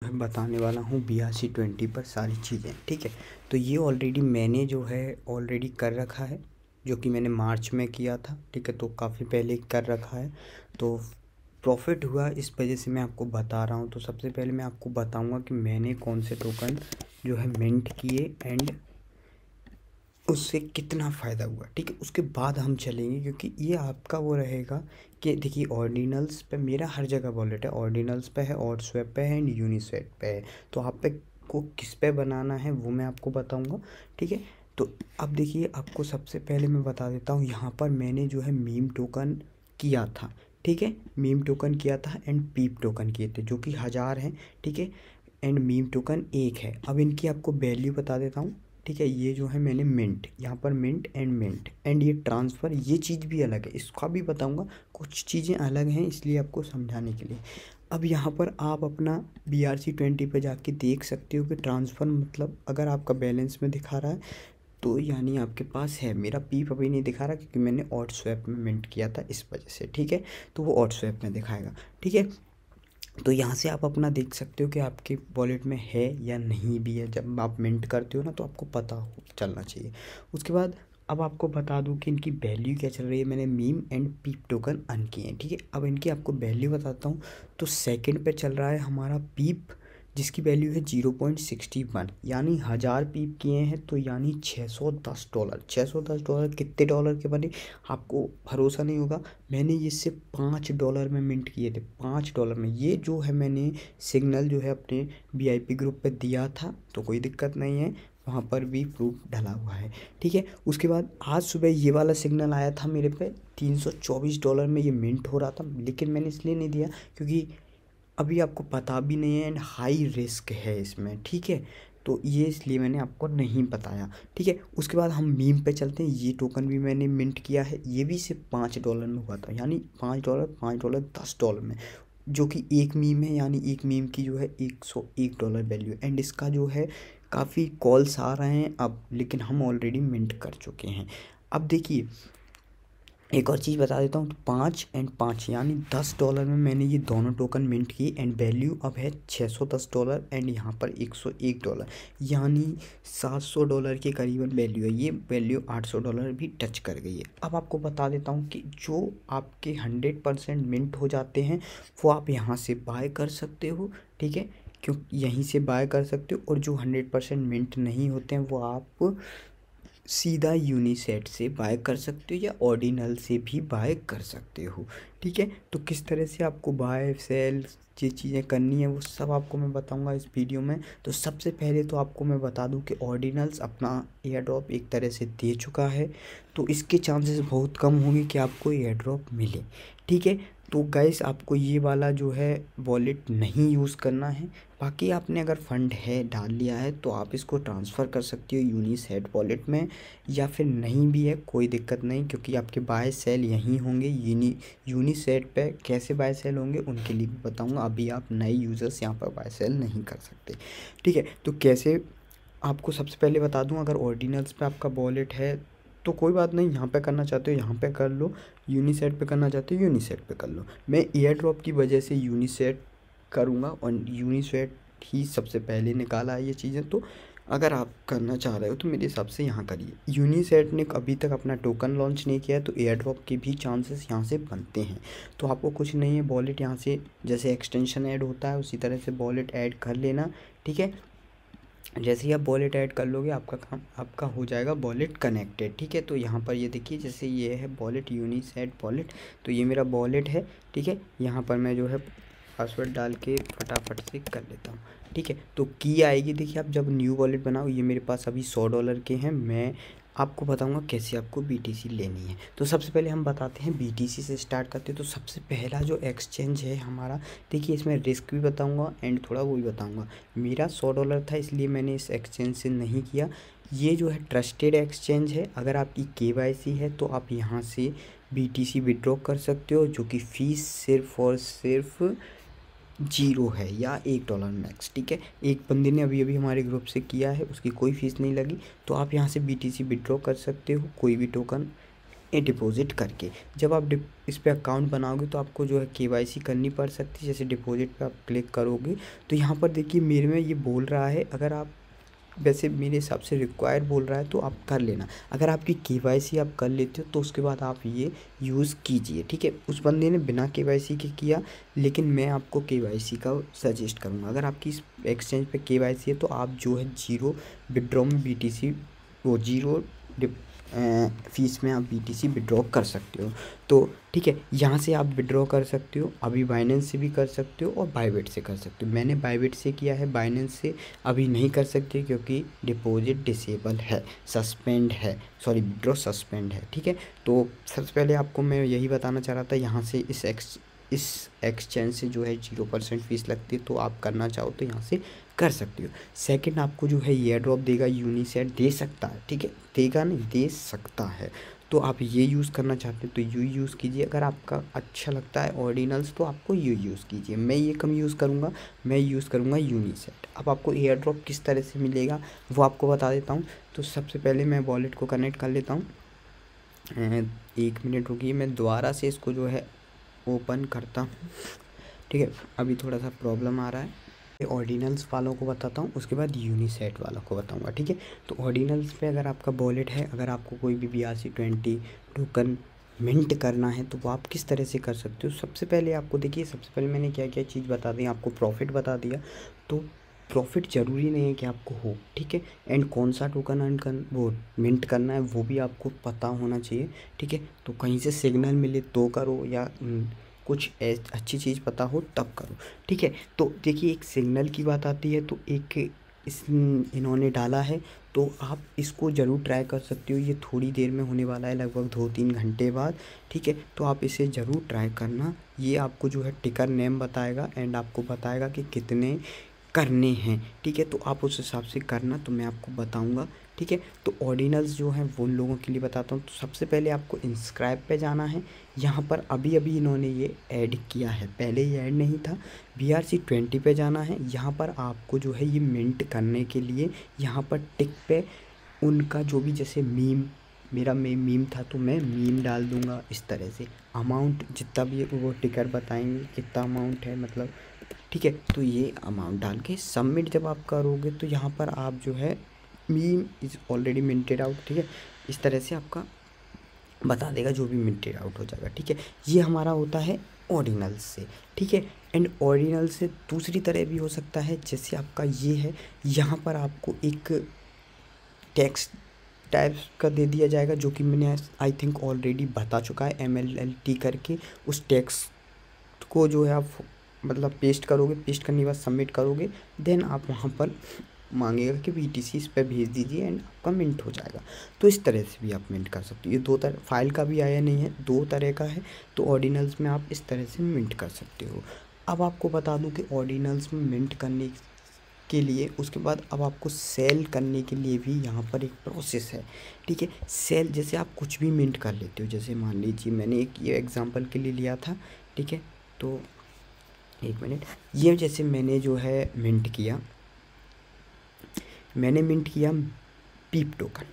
मैं बताने वाला हूँ BRC20 पर सारी चीज़ें। ठीक है, तो ये ऑलरेडी मैंने जो है ऑलरेडी कर रखा है, जो कि मैंने मार्च में किया था। ठीक है, तो काफ़ी पहले कर रखा है, तो प्रॉफिट हुआ, इस वजह से मैं आपको बता रहा हूँ। तो सबसे पहले मैं आपको बताऊँगा कि मैंने कौन से टोकन जो है मिंट किए एंड उससे कितना फ़ायदा हुआ। ठीक है, उसके बाद हम चलेंगे, क्योंकि ये आपका वो रहेगा कि देखिए ऑर्डिनल्स पे मेरा हर जगह वॉलेट है, ऑर्डिनल्स पे है, ऑर्डस्वैप पे है एंड यूनिस्वैप पे है। तो आप पे को किस पे बनाना है वो मैं आपको बताऊंगा। ठीक है, तो अब देखिए आपको सबसे पहले मैं बता देता हूँ, यहाँ पर मैंने जो है मीम टोकन किया था। ठीक है, मीम टोकन किया था एंड पीप टोकन किए थे, जो कि 1000 हैं। ठीक है, एंड मीम टोकन 1 है। अब इनकी आपको वैल्यू बता देता हूँ। ठीक है, ये जो है मैंने मिंट, यहाँ पर मिंट एंड ये ट्रांसफ़र, ये चीज़ भी अलग है, इसका भी बताऊंगा। कुछ चीज़ें अलग हैं इसलिए आपको समझाने के लिए। अब यहाँ पर आप अपना BRC20 पे जाके देख सकते हो कि ट्रांसफ़र मतलब अगर आपका बैलेंस में दिखा रहा है तो यानी आपके पास है। मेरा पीप अभी नहीं दिखा रहा क्योंकि मैंने ऑटस्वैप में मिंट किया था, इस वजह से। ठीक है, तो वो ऑटस्वैप में दिखाएगा। ठीक है, तो यहाँ से आप अपना देख सकते हो कि आपके वॉलेट में है या नहीं भी है। जब आप मिंट करते हो ना, तो आपको पता हो चलना चाहिए। उसके बाद अब आपको बता दूं कि इनकी वैल्यू क्या चल रही है। मैंने मीम एंड पीप टोकन अन किए हैं। ठीक है, अब इनकी आपको वैल्यू बताता हूँ। तो सेकंड पे चल रहा है हमारा पीप, जिसकी वैल्यू है 0.61, यानी 1000 पीप किए हैं तो यानी $610। $610 कितने डॉलर के बने आपको भरोसा नहीं होगा। मैंने ये सिर्फ $5 में मिंट किए थे, $5 में। ये जो है मैंने सिग्नल जो है अपने VIP ग्रुप पे दिया था, तो कोई दिक्कत नहीं है, वहाँ पर भी प्रूफ डला हुआ है। ठीक है, उसके बाद आज सुबह ये वाला सिग्नल आया था मेरे पे, $324 में ये मिंट हो रहा था, लेकिन मैंने इसलिए नहीं दिया क्योंकि अभी आपको पता भी नहीं है एंड हाई रिस्क है इसमें। ठीक है, तो ये इसलिए मैंने आपको नहीं बताया। ठीक है, उसके बाद हम मीम पे चलते हैं। ये टोकन भी मैंने मिंट किया है, ये भी सिर्फ $5 में हुआ था, यानी $5 $10 में, जो कि एक मीम है। यानी एक मीम की जो है $101 वैल्यू, एंड इसका जो है काफ़ी कॉल्स आ रहे हैं अब, लेकिन हम ऑलरेडी मिंट कर चुके हैं। अब देखिए एक और चीज़ बता देता हूँ, तो 5 एंड 5 यानी $10 में मैंने ये दोनों टोकन मिंट की एंड वैल्यू अब है $610 एंड यहाँ पर $101, यानी $700 के करीबन वैल्यू है। ये वैल्यू $800 भी टच कर गई है। अब आपको बता देता हूँ कि जो आपके 100% मिंट हो जाते हैं वो आप यहाँ से बाय कर सकते हो। ठीक है, क्यों यहीं से बाय कर सकते हो, और जो 100% मिंट नहीं होते हैं वो आप सीधा यूनिसेट से बाय कर सकते हो या ऑर्डिनल से भी बाय कर सकते हो। ठीक है, तो किस तरह से आपको बाय सेल ये चीज़ें करनी है वो सब आपको मैं बताऊंगा इस वीडियो में। तो सबसे पहले तो आपको मैं बता दूं कि ऑर्डिनल्स अपना एयर ड्रॉप एक तरह से दे चुका है, तो इसके चांसेस बहुत कम होंगे कि आपको एयर ड्रॉप मिले। ठीक है, तो गाइस आपको ये वाला जो है वॉलेट नहीं यूज़ करना है। बाकी आपने अगर फ़ंड है डाल लिया है तो आप इसको ट्रांसफ़र कर सकते हो यूनिसेट वॉलेट में, या फिर नहीं भी है कोई दिक्कत नहीं, क्योंकि आपके बाय सेल यहीं होंगे। यूनिसेट पे कैसे बाय सेल होंगे उनके लिए भी बताऊंगा। अभी आप नए यूज़र्स यहाँ पर बाय सेल नहीं कर सकते। ठीक है, तो कैसे आपको सबसे पहले बता दूं, अगर ऑर्डिनल्स पे आपका वॉलेट है तो कोई बात नहीं, यहाँ पे करना चाहते हो यहाँ पे कर लो, यूनिसेट पे करना चाहते हो यूनिसेट पे कर लो। मैं एयर ड्रॉप की वजह से यूनिसेट करूँगा, और यूनिसेट ही सबसे पहले निकाला है ये चीज़ें। तो अगर आप करना चाह रहे हो तो मेरे हिसाब से यहाँ करिए। यूनिसेट ने अभी तक अपना टोकन लॉन्च नहीं किया है, तो एयर ड्रॉप के भी चांसेस यहाँ से बनते हैं। तो आपको कुछ नहीं है, वॉलेट यहाँ से जैसे एक्सटेंशन ऐड होता है उसी तरह से वॉलेट ऐड कर लेना। ठीक है, जैसे ही आप वॉलेट ऐड कर लोगे आपका काम आपका हो जाएगा वॉलेट कनेक्टेड। ठीक है, तो यहाँ पर ये देखिए, जैसे ये है वॉलेट यूनिसेट वॉलेट, तो ये मेरा वॉलेट है। ठीक है, यहाँ पर मैं जो है पासवर्ड डाल के फटाफट से कर लेता हूँ। ठीक है, तो की आएगी, देखिए आप जब न्यू वॉलेट बनाओ। ये मेरे पास अभी $100 के हैं। मैं आपको बताऊंगा कैसे आपको BTC लेनी है। तो सबसे पहले हम बताते हैं BTC से स्टार्ट करते हैं। तो सबसे पहला जो एक्सचेंज है हमारा, देखिए इसमें रिस्क भी बताऊंगा एंड थोड़ा वो भी बताऊंगा। मेरा $100 था इसलिए मैंने इस एक्सचेंज से नहीं किया। ये जो है ट्रस्टेड एक्सचेंज है। अगर आपकी KYC है तो आप यहाँ से BTC विड्रॉ कर सकते हो, जो कि फ़ीस सिर्फ और सिर्फ 0 है या $1 मैक्स। ठीक है, एक बंदे ने अभी अभी हमारे ग्रुप से किया है, उसकी कोई फ़ीस नहीं लगी। तो आप यहाँ से BTC विड्रॉ कर सकते हो, कोई भी टोकन ये डिपॉजिट करके। जब आप इस पे अकाउंट बनाओगे तो आपको जो है केवाईसी करनी पड़ सकती है। जैसे डिपॉजिट पे आप क्लिक करोगे तो यहाँ पर देखिए मेरे में ये बोल रहा है, अगर आप वैसे मेरे हिसाब से रिक्वायर्ड बोल रहा है तो आप कर लेना। अगर आपकी केवाईसी आप कर लेते हो तो उसके बाद आप ये यूज़ कीजिए, ठीक है। उस बंदे ने बिना केवाईसी के किया, लेकिन मैं आपको केवाईसी का सजेस्ट करूँगा। अगर आपकी इस एक्सचेंज पे केवाईसी है तो आप जो है जीरो विड्रॉ में BTC वो जीरो फीस में आप BTC विड्रॉ कर सकते हो। तो ठीक है, यहाँ से आप विड्रॉ कर सकते हो, अभी बाइनेंस से भी कर सकते हो और बाइबिट से कर सकते हो। मैंने बाइबिट से किया है, बाइनेंस से अभी नहीं कर सकते क्योंकि डिपॉजिट डिसेबल है, सस्पेंड है, सॉरी विड्रॉ सस्पेंड है, ठीक है। तो सबसे पहले आपको मैं यही बताना चाह रहा था, यहाँ से इस एक्सचेंज से जो है 0% फीस लगती है, तो आप करना चाहो तो यहाँ से कर सकते हो। सेकंड, आपको जो है एयर ड्रॉप देगा, यूनिसेट दे सकता है, ठीक है, देगा नहीं, दे सकता है। तो आप ये यूज़ करना चाहते हैं तो यू यूज़ कीजिए। अगर आपका अच्छा लगता है ऑर्डिनल्स तो आपको यू यूज़ कीजिए। मैं ये कम यूज़ करूँगा, मैं यूज़ करूँगा यूनिसेट। अब आपको एयर ड्रॉप किस तरह से मिलेगा वो आपको बता देता हूँ। तो सबसे पहले मैं वॉलेट को कनेक्ट कर लेता हूँ। 1 मिनट रुकिए, मैं दोबारा से इसको जो है ओपन करता हूँ, ठीक है। अभी थोड़ा सा प्रॉब्लम आ रहा है। ऑर्डिनल्स वालों को बताता हूँ, उसके बाद यूनिसेट वालों को बताऊँगा, ठीक है। तो ऑर्डिनल्स पे अगर आपका वॉलेट है, अगर आपको कोई भी BRC20 टोकन मिंट करना है तो वो आप किस तरह से कर सकते हो। सबसे पहले आपको देखिए, सबसे पहले मैंने क्या क्या चीज़ बता दी, आपको प्रॉफिट बता दिया। तो प्रॉफिट ज़रूरी नहीं है कि आपको हो, ठीक है। एंड कौन सा टोकन वो मिंट करना है वो भी आपको पता होना चाहिए, ठीक है। तो कहीं से सिग्नल मिले तो करो, या कुछ अच्छी चीज़ पता हो तब करो, ठीक है। तो देखिए, एक सिग्नल की बात आती है तो एक इन्होंने डाला है, तो आप इसको ज़रूर ट्राई कर सकते हो। ये थोड़ी देर में होने वाला है, लगभग 2-3 घंटे बाद, ठीक है। तो आप इसे ज़रूर ट्राई करना। ये आपको जो है टिकर नेम बताएगा एंड आपको बताएगा कि कितने करने हैं, ठीक है। तो आप उस हिसाब से करना, तो मैं आपको बताऊंगा, ठीक है। तो ऑर्डिनल्स जो हैं वो उन लोगों के लिए बताता हूँ। तो सबसे पहले आपको इंस्क्राइब पे जाना है। यहाँ पर अभी अभी इन्होंने ये ऐड किया है, पहले ये ऐड नहीं था। BRC20 पे जाना है। यहाँ पर आपको जो है ये मिंट करने के लिए यहाँ पर टिक पे उनका जो भी, जैसे मेरा मीम था तो मैं मीम डाल दूँगा इस तरह से। अमाउंट जितना भी वो टिकर बताएंगे कितना अमाउंट है, मतलब, ठीक है। तो ये अमाउंट डाल के सबमिट जब आप करोगे तो यहाँ पर आप जो है meme is already minted out, ठीक है, इस तरह से आपका बता देगा, जो भी मिंटेड आउट हो जाएगा, ठीक है। ये हमारा होता है ऑर्डिनल से, ठीक है। एंड ऑर्डिनल से दूसरी तरह भी हो सकता है, जैसे आपका ये है, यहाँ पर आपको एक टेक्स्ट टाइप का दे दिया जाएगा, जो कि मैंने आई थिंक ऑलरेडी बता चुका है, MLLT करके। उस टेक्स्ट को जो है आप मतलब पेस्ट करोगे, पेस्ट करने के बाद सबमिट करोगे, देन आप वहाँ पर मांगेगा कि BTC इस पर भेज दीजिए एंड आपका मिंट हो जाएगा। तो इस तरह से भी आप मिंट कर सकते हो। ये 2 तरह, फाइल का भी आया नहीं है, 2 तरह का है। तो ऑर्डिनल्स में आप इस तरह से मिंट कर सकते हो। अब आपको बता दूं कि ऑर्डिनल्स में मिंट करने के लिए, उसके बाद अब आपको सेल करने के लिए भी यहाँ पर एक प्रोसेस है, ठीक है। सेल, जैसे आप कुछ भी मिंट कर लेते हो, जैसे मान लीजिए मैंने एक ये एग्जांपल के लिए लिया था, ठीक है। तो 1 मिनट, ये जैसे मैंने जो है मिंट किया, मैंने मिंट किया पीप टोकन,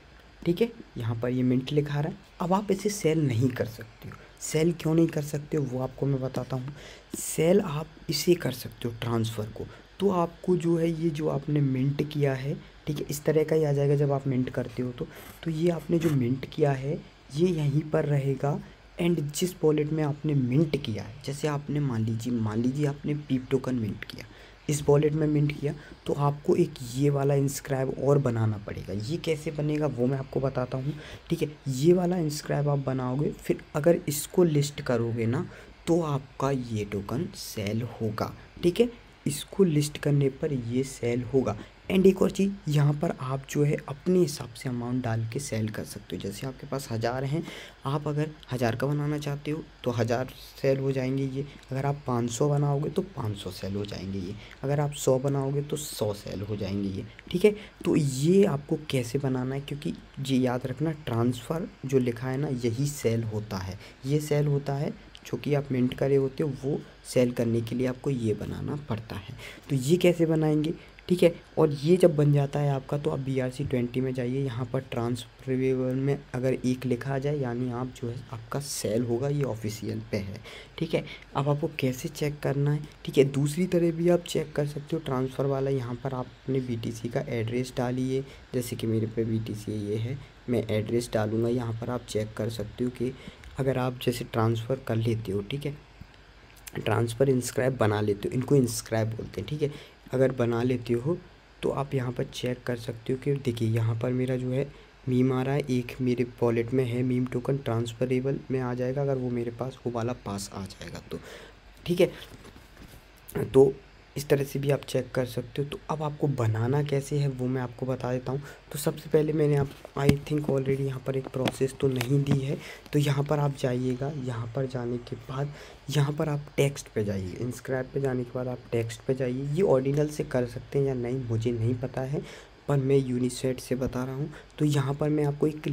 ठीक है। यहाँ पर ये मिंट लिखा रहा है। अब आप इसे सेल नहीं कर सकते हो। सेल क्यों नहीं कर सकते हो वो आपको मैं बताता हूँ। सेल आप इसे कर सकते हो, ट्रांसफ़र को। तो आपको जो है ये जो आपने मिंट किया है, ठीक है, इस तरह का ही आ जाएगा जब आप मिंट करते हो। तो ये आपने जो मिंट किया है ये यहीं पर रहेगा। एंड जिस वॉलेट में आपने मिंट किया है, जैसे आपने मान लीजिए आपने पीप टोकन मिंट किया, इस वॉलेट में मिंट किया, तो आपको एक ये वाला इंस्क्राइब और बनाना पड़ेगा। ये कैसे बनेगा वो मैं आपको बताता हूँ, ठीक है। ये वाला इंस्क्राइब आप बनाओगे, फिर अगर इसको लिस्ट करोगे ना तो आपका ये टोकन सेल होगा, ठीक है। इसको लिस्ट करने पर ये सेल होगा। एंड एक और चीज़, यहाँ पर आप जो है अपने हिसाब से अमाउंट डाल के सेल कर सकते हो। जैसे आपके पास 1000 हैं, आप अगर 1000 का बनाना चाहते हो तो 1000 सेल हो जाएंगे ये। अगर आप 500 बनाओगे तो 500 सेल हो जाएंगे ये। अगर आप 100 बनाओगे तो 100 सेल हो जाएंगे ये, ठीक है। तो ये आपको कैसे बनाना है, क्योंकि ये याद रखना, ट्रांसफ़र जो लिखा है ना यही सेल होता है। ये सेल होता है जो कि आप मिंट करे होते हो, वो सेल करने के लिए आपको ये बनाना पड़ता है। तो ये कैसे बनाएंगे, ठीक है। और ये जब बन जाता है आपका तो आप BRC20 में जाइए, यहाँ पर ट्रांसफरेबल में अगर एक लिखा आ जाए यानी आप जो है आपका सेल होगा, ये ऑफिशियल पे है। ठीक है। अब आपको कैसे चेक करना है, ठीक है, दूसरी तरह भी आप चेक कर सकते हो ट्रांसफ़र वाला। यहाँ पर आप अपने BTC का एड्रेस डालिए, जैसे कि मेरे पे BTC ये है, मैं एड्रेस डालूँगा। यहाँ पर आप चेक कर सकते हो कि अगर आप जैसे ट्रांसफ़र कर लेते हो, ठीक है, ट्रांसफ़र इंस्क्राइब बना लेते हो, इनको इंस्क्राइब बोलते हैं, ठीक है, अगर बना लेते हो तो आप यहाँ पर चेक कर सकते हो कि देखिए यहाँ पर मेरा जो है मीम आ रहा है, एक मेरे वॉलेट में है मीम टोकन, ट्रांसफरेबल में आ जाएगा अगर वो मेरे पास वो वाला पास आ जाएगा तो, ठीक है। तो इस तरह से भी आप चेक कर सकते हो। तो अब आपको बनाना कैसे है वो मैं आपको बता देता हूँ। तो सबसे पहले मैंने आप आई थिंक ऑलरेडी यहाँ पर एक प्रोसेस तो नहीं दी है, तो यहाँ पर आप जाइएगा, यहाँ पर जाने के बाद यहाँ पर आप टेक्स्ट पे जाइए, इंस्क्राइब पे जाने के बाद आप टेक्स्ट पे जाइए। ये ऑर्डिनल से कर सकते हैं या नहीं मुझे नहीं पता है, पर मैं यूनिसेट से बता रहा हूँ। तो यहाँ पर मैं आपको एक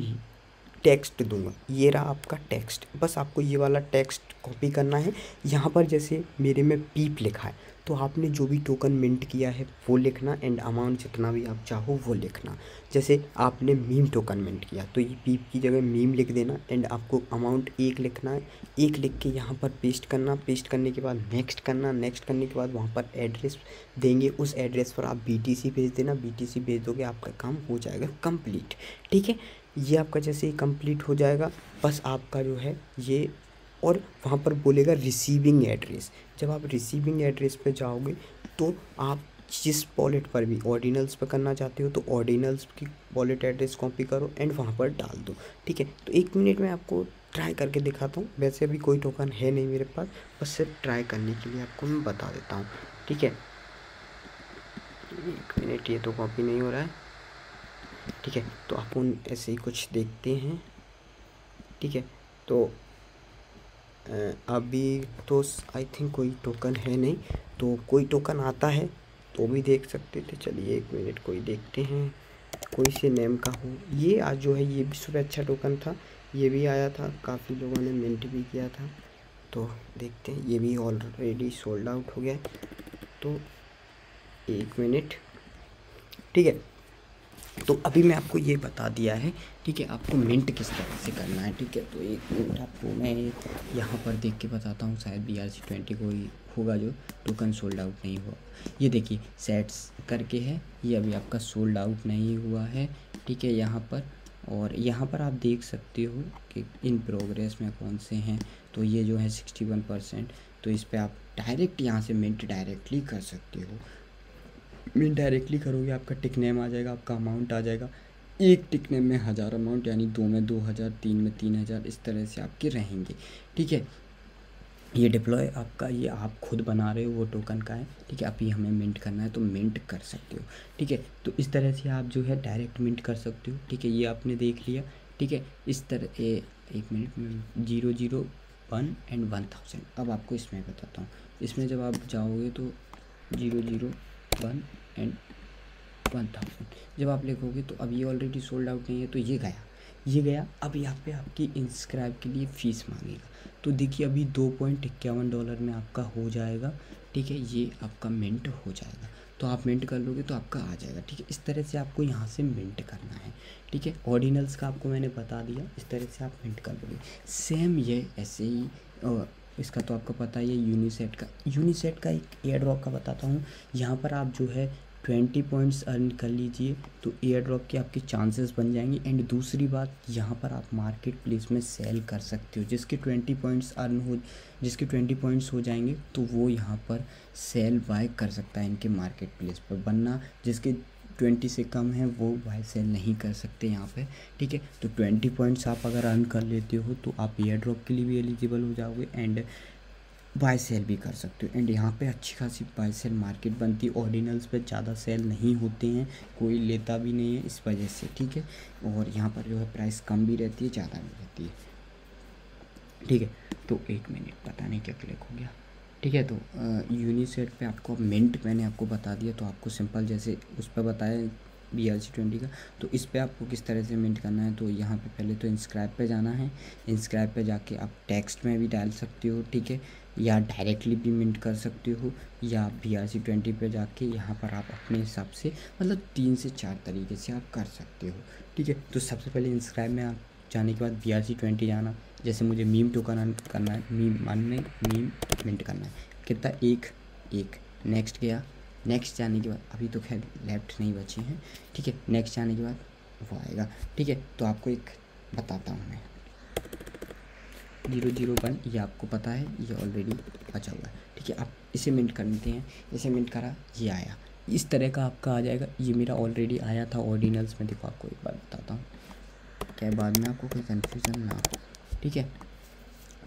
टेक्स्ट दूंगा, ये रहा आपका टेक्स्ट, बस आपको ये वाला टेक्स्ट कॉपी करना है। यहाँ पर जैसे मेरे में पीप लिखा है तो आपने जो भी टोकन मिंट किया है वो लिखना, एंड अमाउंट जितना भी आप चाहो वो लिखना। जैसे आपने मीम टोकन मिंट किया तो ये पीप की जगह मीम लिख देना, एंड आपको अमाउंट 1 लिखना है। 1 लिख के यहाँ पर पेस्ट करना, पेस्ट करने के बाद नेक्स्ट करना, नेक्स्ट करने के बाद वहाँ पर एड्रेस देंगे, उस एड्रेस पर आप BTC भेज देना, BTC भेज दोगे आपका काम हो जाएगा कंप्लीट। ठीक है, ये आपका जैसे ही कंप्लीट हो जाएगा बस आपका जो है ये, और वहाँ पर बोलेगा रिसीविंग एड्रेस। जब आप रिसीविंग एड्रेस पे जाओगे तो आप जिस वॉलेट पर भी ऑर्डिनल्स पर करना चाहते हो तो ऑर्डिनल्स की वॉलेट एड्रेस कॉपी करो एंड वहाँ पर डाल दो। ठीक है, तो 1 मिनट में आपको ट्राई करके दिखाता हूँ। वैसे अभी कोई टोकन है नहीं मेरे पास, बस सिर्फ ट्राई करने के लिए आपको मैं बता देता हूँ। ठीक है, 1 मिनट, ये तो कॉपी नहीं हो रहा है। ठीक है, तो अपन ऐसे ही कुछ देखते हैं। ठीक है, तो अभी तो आई थिंक कोई टोकन है नहीं, तो कोई टोकन आता है तो भी देख सकते थे। चलिए 1 मिनट, कोई देखते हैं, कोई से नेम का हो। ये आज जो है ये भी सुबह अच्छा टोकन था, ये भी आया था, काफ़ी लोगों ने मिंट भी किया था, तो देखते हैं। ये भी ऑलरेडी सोल्ड आउट हो गया है, तो 1 मिनट। ठीक है, तो अभी मैं आपको ये बता दिया है, ठीक है, आपको मिंट किस तरह से करना है। ठीक है, तो 1 मिनट आपको मैं यहाँ पर देख के बताता हूँ, शायद BRC20 को ही होगा जो टोकन सोल्ड आउट नहीं हुआ। ये देखिए सेट्स करके है, ये अभी आपका सोल्ड आउट नहीं हुआ है। ठीक है, यहाँ पर, और यहाँ पर आप देख सकते हो कि इन प्रोग्रेस में कौन से हैं। तो ये जो है 61%, तो इस पर आप डायरेक्ट यहाँ से मिंट डायरेक्टली कर सकते हो। मिंट डायरेक्टली करोगे आपका टिक नेम आ जाएगा, आपका अमाउंट आ जाएगा। एक टिक नेम में 1000 अमाउंट, यानी 2 में 2000, 3 में 3000, इस तरह से आपके रहेंगे। ठीक है, ये डिप्लॉय आपका, ये आप खुद बना रहे हो वो टोकन का है। ठीक है, अभी हमें मिंट करना है तो मिंट कर सकते हो। ठीक है, तो इस तरह से आप जो है डायरेक्ट मिंट कर सकते हो। ठीक है, ये आपने देख लिया। ठीक है, इस तरह 1 मिनट में 001 एंड 1000। अब आपको इसमें बताता हूँ, इसमें जब आप जाओगे तो 001 एंड 1000 जब आप लिखोगे तो अब ये ऑलरेडी सोल्ड आउट नहीं है, तो ये गया। अब यहाँ पे आपकी इंस्क्राइब के लिए फ़ीस मांगेगा, तो देखिए अभी $2.51 में आपका हो जाएगा। ठीक है, ये आपका मिंट हो जाएगा, तो आप मिंट कर लोगे तो आपका आ जाएगा। ठीक है, इस तरह से आपको यहाँ से मिंट करना है। ठीक है, ऑर्डिनल्स का आपको मैंने बता दिया, इस तरह से आप मिंट कर लोगे। सेम ये ऐसे ही इसका तो आपको पता ही है। यूनिसेट का एक एयर ड्रॉप का बताता हूँ। यहाँ पर आप जो है 20 पॉइंट्स अर्न कर लीजिए तो एयर ड्रॉप के आपके चांसेस बन जाएंगे। एंड दूसरी बात, यहाँ पर आप मार्केट प्लेस में सेल कर सकते हो। जिसके 20 पॉइंट्स हो जाएंगे तो वो यहाँ पर सेल बाय कर सकता है इनके मार्केट प्लेस पर, वरना जिसके 20 से कम है वो बाय सेल नहीं कर सकते यहाँ पे। ठीक है, तो 20 पॉइंट्स आप अगर अर्न कर लेते हो तो आप एयर ड्रॉप के लिए भी एलिजिबल हो जाओगे एंड बाय सेल भी कर सकते हो। एंड यहाँ पे अच्छी खासी बाय सेल मार्केट बनती है। ऑर्डिनल्स पे ज़्यादा सेल नहीं होते हैं, कोई लेता भी नहीं है इस वजह से। ठीक है, और यहाँ पर जो है प्राइस कम भी रहती है, ज़्यादा भी रहती है। ठीक है, तो 1 मिनट, पता नहीं क्या क्लिक हो गया। ठीक है, तो यूनिसेट पे आपको मिंट मैंने आपको बता दिया, तो आपको सिंपल जैसे उस पर बताया BRC20 का। तो इस पे आपको किस तरह से मिंट करना है, तो यहाँ पे पहले तो इंस्क्राइब पे जाना है। इंस्क्राइब पे जाके आप टेक्स्ट में भी डाल सकते हो, ठीक है, या डायरेक्टली भी मिंट कर सकते हो, या BRC20 पे जाके यहाँ पर आप अपने हिसाब से मतलब 3 से 4 तरीके से आप कर सकते हो, ठीक है। तो सबसे पहले इंस्क्राइब में आप जाने के बाद BRC20 जाना। जैसे मुझे मीम टोकन करना है, मीम मिंट करना है, कितना, एक नेक्स्ट गया। नेक्स्ट जाने के बाद अभी तो खैर लेफ्ट नहीं बचे हैं, ठीक है। नेक्स्ट जाने के बाद वो आएगा, ठीक है। तो आपको एक बताता हूँ मैं, 001 ये आपको पता है, ये ऑलरेडी बचा हुआ है, ठीक है। आप इसे मिंट करते हैं, इसे मिंट करा, ये आया, इस तरह का आपका आ जाएगा। ये मेरा ऑलरेडी आया था ऑर्डिनल्स में। देखो आपको एक बार बताता हूँ, क्या बाद में आपको कोई कन्फ्यूज़न ना हो, ठीक है।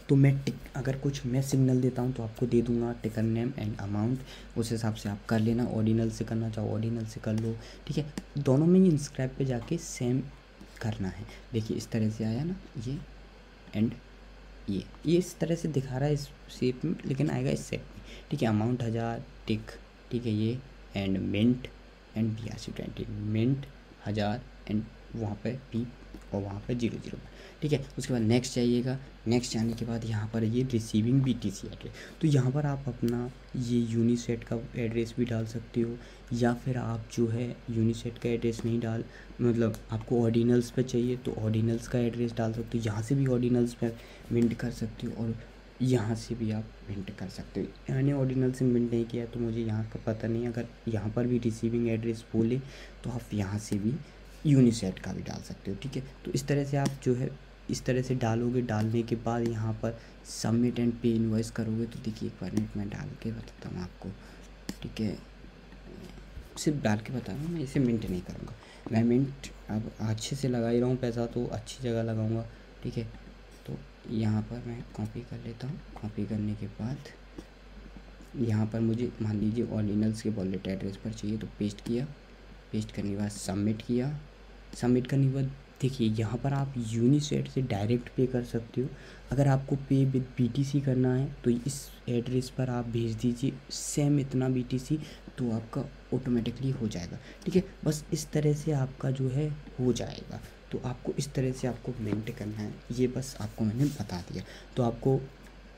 तो मैं अगर कुछ मैं सिग्नल देता हूँ तो आपको दे दूंगा टिकर नेम एंड अमाउंट, उस हिसाब से आप कर लेना। ऑर्डिनल से करना चाहो ऑर्डिनल से कर लो, ठीक है। दोनों में ही इंस्क्राइब पे जाके सेम करना है। देखिए इस तरह से आया ना ये, एंड ये इस तरह से दिखा रहा है इस शेप में, लेकिन आएगा इस शेप में, ठीक है। अमाउंट 1000 टिक, ठीक है, ये and mint and BRC20 mint 1000 and वहाँ पे पी और वहाँ पे 00, ठीक है। उसके बाद नेक्स्ट जाइएगा। नेक्स्ट जाने के बाद यहाँ पर ये रिसीविंग BTC एड्रेस, तो यहाँ पर आप अपना ये यूनिसेट का एड्रेस भी डाल सकते हो, या फिर आप जो है यूनिसेट का एड्रेस नहीं डाल, मतलब आपको ऑर्डिनल्स पे चाहिए तो ऑर्डिनल्स का एड्रेस डाल सकते हो। यहाँ से भी ऑर्डिनल्स पे मिंट कर सकते हो और यहाँ से भी आप मिंट कर सकते हो। मैंने ऑर्डिनल से मिंट नहीं किया तो मुझे यहाँ का पता नहीं। अगर यहाँ पर भी रिसीविंग एड्रेस बोले तो आप यहाँ से भी यूनिसेट का भी डाल सकते हो, ठीक है। तो इस तरह से आप जो है इस तरह से डालोगे। डालने के बाद यहाँ पर सबमिट एंड पे इनवॉइस करोगे तो देखिए एक बार मैं डाल के बताता हूँ आपको, ठीक है। सिर्फ डाल के बता रहा हूँ, मैं इसे मिंट नहीं करूँगा। मैं मिंट अब अच्छे से लगा ही रहा हूँ, पैसा तो अच्छी जगह लगाऊँगा, ठीक है। तो यहाँ पर मैं कॉपी कर लेता हूँ। कॉपी करने के बाद यहाँ पर मुझे मान लीजिए ऑर्डिनल्स के वॉलेट एड्रेस पर चाहिए तो पेस्ट किया। पेस्ट करने के बाद सबमिट किया। सबमिट करने के बाद देखिए यहाँ पर आप यूनिसेट से डायरेक्ट पे कर सकते हो। अगर आपको पे विद BTC करना है तो इस एड्रेस पर आप भेज दीजिए सेम इतना BTC, तो आपका ऑटोमेटिकली हो जाएगा, ठीक है। बस इस तरह से आपका जो है हो जाएगा। तो आपको इस तरह से आपको मिंट करना है, ये बस आपको मैंने बता दिया। तो आपको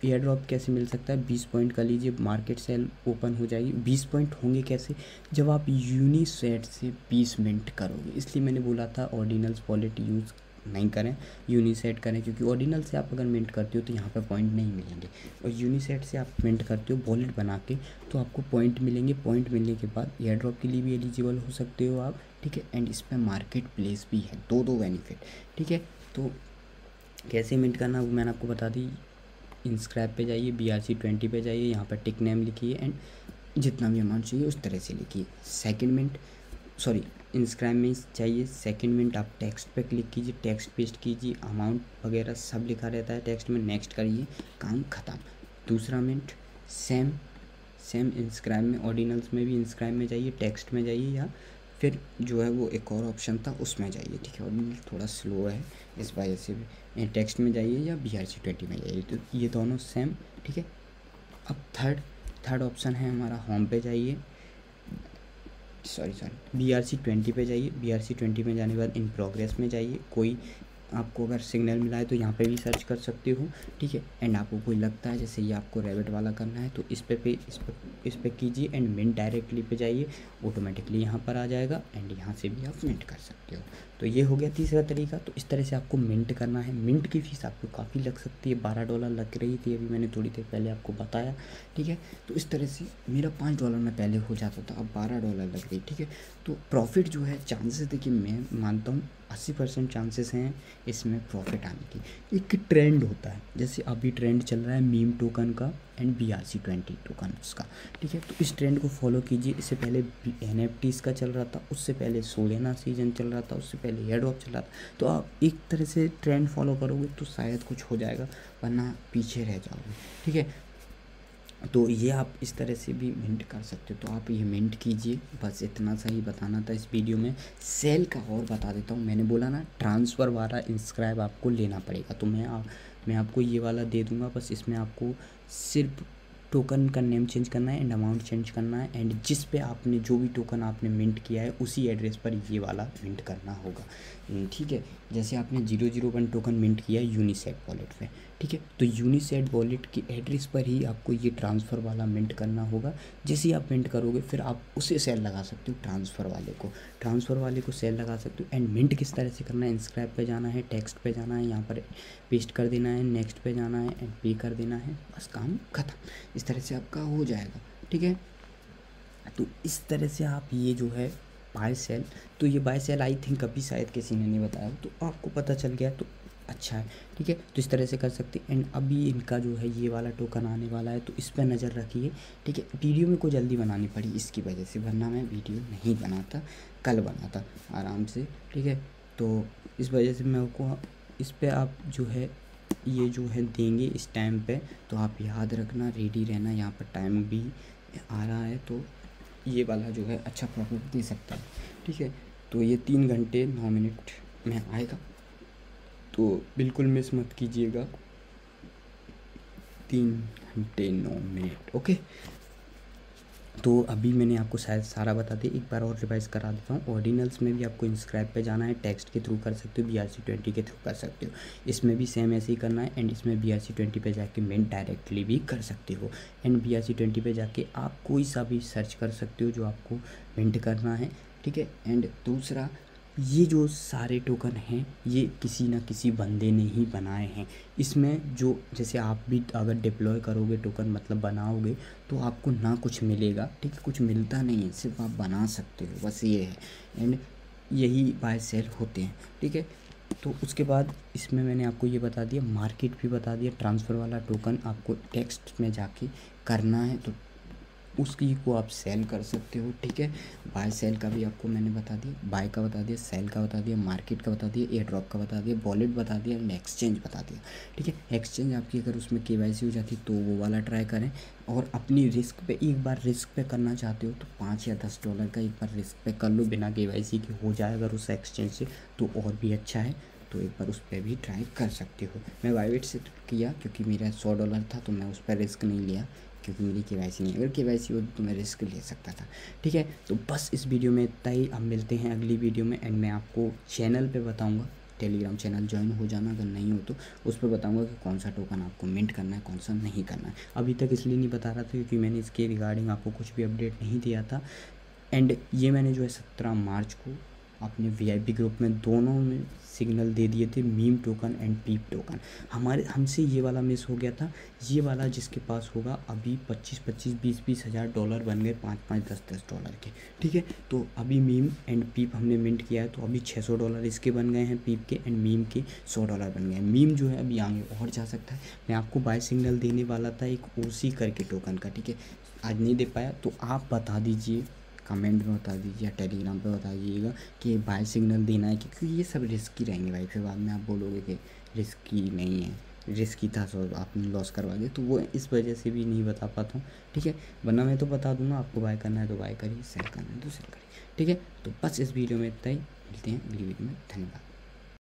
एयर ड्रॉप कैसे मिल सकता है, 20 पॉइंट का लीजिए, मार्केट सेल ओपन हो जाएगी। 20 पॉइंट होंगे कैसे, जब आप यूनिसेट से 20 मिनट करोगे। इसलिए मैंने बोला था ऑर्डिनल्स वॉलेट यूज़ नहीं करें, यूनिसेट करें, क्योंकि ऑर्डिनल से आप अगर मिंट करते हो तो यहाँ पर पॉइंट नहीं मिलेंगे, और यूनिसेट से आप मिंट करते हो वॉलेट बना के तो आपको पॉइंट मिलेंगे। पॉइंट मिलने के बाद एयर ड्रॉप के लिए भी एलिजिबल हो सकते हो आप, ठीक है। एंड इस पर मार्केट प्लेस भी है, दो बेनिफिट, ठीक है। तो कैसे मिंट करना वो मैंने आपको बता दी। इंस्क्राइब पे जाइए, BRC20 पे जाइए, यहाँ पर टिक नेम लिखिए एंड जितना भी अमाउंट चाहिए उस तरह से लिखिए। सेकंड मिनट सॉरी इंस्क्राइब में चाहिए सेकंड मिनट आप टेक्स्ट पे क्लिक कीजिए, टेक्स्ट पेस्ट कीजिए, अमाउंट वगैरह सब लिखा रहता है टेक्स्ट में, नेक्स्ट करिए, काम ख़त्म। दूसरा मिनट सेम इंस्क्राइब में, ऑर्डिनल्स में भी इंस्क्राइब में जाइए, टेक्स्ट में जाइए, या फिर जो है वो एक और ऑप्शन था उसमें जाइए, ठीक है। ऑर्डिनल थोड़ा स्लो है इस वजह से भी, टेक्स्ट में जाइए या BRC20 में जाइए, तो ये दोनों सेम, ठीक है। अब थर्ड ऑप्शन है हमारा, होम पे जाइए, BRC20 पे जाइए। BRC20 में जाने के बाद इन प्रोग्रेस में जाइए। कोई आपको अगर सिग्नल मिला है तो यहाँ पे भी सर्च कर सकते हो, ठीक है। एंड आपको कोई लगता है जैसे ये आपको रैबिट वाला करना है तो इस पे कीजिए एंड मिंट डायरेक्टली पे जाइए, ऑटोमेटिकली यहाँ पर आ जाएगा एंड यहाँ से भी आप मिंट कर सकते हो। तो ये हो गया तीसरा तरीका। तो इस तरह से आपको मिंट करना है। मिंट की फ़ीस आपको काफ़ी लग सकती है, $12 लग रही थी अभी मैंने थोड़ी देर पहले आपको बताया, ठीक है। तो इस तरह से मेरा $5 में पहले हो जाता था, अब $12 लग रही, ठीक है। तो प्रॉफिट जो है चांसेस देखिए मैं मानता हूँ 80% चांसेस हैं इसमें प्रॉफिट आने की। एक ट्रेंड होता है, जैसे अभी ट्रेंड चल रहा है मीम टोकन का एंड BRC20 टोकन का, ठीक है। तो इस ट्रेंड को फॉलो कीजिए। इससे पहले NFTs का चल रहा था, उससे पहले सोलेना सीजन चल रहा था, उससे पहले एयर ड्रॉप चल रहा था। तो आप एक तरह से ट्रेंड फॉलो करोगे तो शायद कुछ हो जाएगा, वरना पीछे रह जाओगे, ठीक है। तो ये आप इस तरह से भी मिंट कर सकते हो। तो आप ये मिंट कीजिए, बस इतना सा ही बताना था इस वीडियो में। सेल का और बता देता हूँ, मैंने बोला ना ट्रांसफ़र वाला इंस्क्राइब आपको लेना पड़ेगा, तो मैं आपको ये वाला दे दूँगा। बस इसमें आपको सिर्फ टोकन का नेम चेंज करना है एंड अमाउंट चेंज करना है, एंड जिस पे आपने जो भी टोकन आपने मिंट किया है उसी एड्रेस पर ये वाला मिंट करना होगा, ठीक है। जैसे आपने 001 टोकन मिंट किया है यूनिसेट वॉलेट पे, ठीक है, तो यूनिसेट वॉलेट की एड्रेस पर ही आपको ये ट्रांसफ़र वाला मिंट करना होगा। जैसे ही आप मिंट करोगे फिर आप उसे सेल लगा सकते हो, ट्रांसफ़र वाले को सेल लगा सकते हो। एंड मिंट किस तरह से करना है, इंस्क्राइब पे जाना है, टेक्स्ट पे जाना है, यहाँ पर पेस्ट कर देना है, नेक्स्ट पे जाना है एंड पे कर देना है, बस काम ख़त्म। इस तरह से आपका हो जाएगा, ठीक है। तो इस तरह से आप ये जो है बाय सेल, तो ये बाय सेल आई थिंक अभी शायद किसी ने नहीं बताया, तो आपको पता चल गया तो अच्छा है, ठीक है। तो इस तरह से कर सकते हैं। एंड अभी इनका जो है ये वाला टोकन आने वाला है, तो इस पर नज़र रखिए, ठीक है। वीडियो में को जल्दी बनानी पड़ी इसकी वजह से, वरना मैं वीडियो नहीं बनाता, कल बनाता आराम से, ठीक है। तो इस वजह से मैं आपको इस पर आप जो है ये जो है देंगे इस टाइम पे, तो आप याद रखना, रेडी रहना। यहाँ पर टाइम भी आ रहा है, तो ये वाला जो है अच्छा प्रॉफिट दे सकता है, ठीक है। तो ये 3 घंटे 9 मिनट में आएगा, तो बिल्कुल मिस मत कीजिएगा। 3 घंटे 9 मिनट, ओके। तो अभी मैंने आपको शायद सारा बता दिया, एक बार और रिवाइज करा देता हूँ। ऑर्डिनल्स में भी आपको इंस्क्राइब पे जाना है, टेक्स्ट के थ्रू कर सकते हो, BRC20 के थ्रू कर सकते हो। इसमें भी सेम ऐसे ही करना है, एंड इसमें BRC20 पे जाके मिंट डायरेक्टली भी कर सकते हो। एंड BRC20 पे जाके आप कोई सा भी सर्च कर सकते हो जो आपको मिंट करना है, ठीक है। एंड दूसरा, ये जो सारे टोकन हैं ये किसी ना किसी बंदे ने ही बनाए हैं। इसमें जो जैसे आप भी अगर डिप्लॉय करोगे टोकन, मतलब बनाओगे, तो आपको ना कुछ मिलेगा, ठीक है, कुछ मिलता नहीं है, सिर्फ आप बना सकते हो, बस ये है। एंड यही बाय सेल होते हैं, ठीक है। तो उसके बाद इसमें मैंने आपको ये बता दिया, मार्केट भी बता दिया। ट्रांसफ़र वाला टोकन आपको टेक्स्ट में जाके करना है, तो उसकी को आप सेल कर सकते हो, ठीक है। बाय सेल का भी आपको मैंने बता दिया, बाय का बता दिया, सेल का बता दिया, मार्केट का बता दिया, एयर ड्रॉप का बता दिया, वॉलेट बता दिया, एंड एक्सचेंज बता दिया, ठीक है। एक्सचेंज आपकी अगर उसमें KYC हो जाती तो वो वाला ट्राई करें, और अपनी रिस्क पे एक बार रिस्क पे करना चाहते हो तो $5 या $10 का एक बार रिस्क पे कर लो, बिना KYC के हो जाए अगर उस एक्सचेंज से, तो और भी अच्छा है। तो एक बार उस पर भी ट्राई कर सकते हो। मैं बाइबिट से किया क्योंकि मेरा $100 था, तो मैं उस पर रिस्क नहीं लिया, क्योंकि मेरी KYC नहीं। अगर KYC हो तो मैं रिस्क ले सकता था, ठीक है। तो बस इस वीडियो में इतना ही, अब मिलते हैं अगली वीडियो में। एंड मैं आपको चैनल पे बताऊंगा, टेलीग्राम चैनल ज्वाइन हो जाना अगर नहीं हो तो, उस पर बताऊंगा कि कौन सा टोकन आपको मिंट करना है, कौन सा नहीं करना है। अभी तक इसलिए नहीं बता रहा था क्योंकि मैंने इसके रिगार्डिंग आपको कुछ भी अपडेट नहीं दिया था। एंड ये मैंने जो है 17 मार्च को अपने VIP ग्रुप में दोनों में सिग्नल दे दिए थे, meme token and pepe token. हमसे ये वाला मिस हो गया था। ये वाला जिसके पास होगा, अभी 25-25 20-20 हज़ार डॉलर बन गए, 5-5 10-10 डॉलर के, ठीक है। तो अभी मीम एंड पीप हमने मिंट किया है, तो अभी $600 इसके बन गए हैं पीप के, एंड मीम के $100 बन गए हैं। मीम जो है अभी आगे और जा सकता है। मैं आपको बाय सिग्नल देने वाला था एक OC करके टोकन का, ठीक है, आज नहीं दे पाया, तो आप बता दीजिए, कमेंट में बता दीजिए या टेलीग्राम पे बता दीजिएगा कि बाय सिग्नल देना है, क्योंकि ये सब रिस्की रहेंगे भाई। फिर बाद में आप बोलोगे कि रिस्की नहीं है, रिस्की था, सो आपने लॉस करवा दिया, तो वो इस वजह से भी नहीं बता पाता हूँ, ठीक है। वरना मैं तो बता दूंगा, आपको बाय करना है तो बाय करिए, सेल करना है तो सेल करिए, ठीक है। तो बस इस वीडियो में इतना ही, मिलते हैं अगली वीडियो में, धन्यवाद।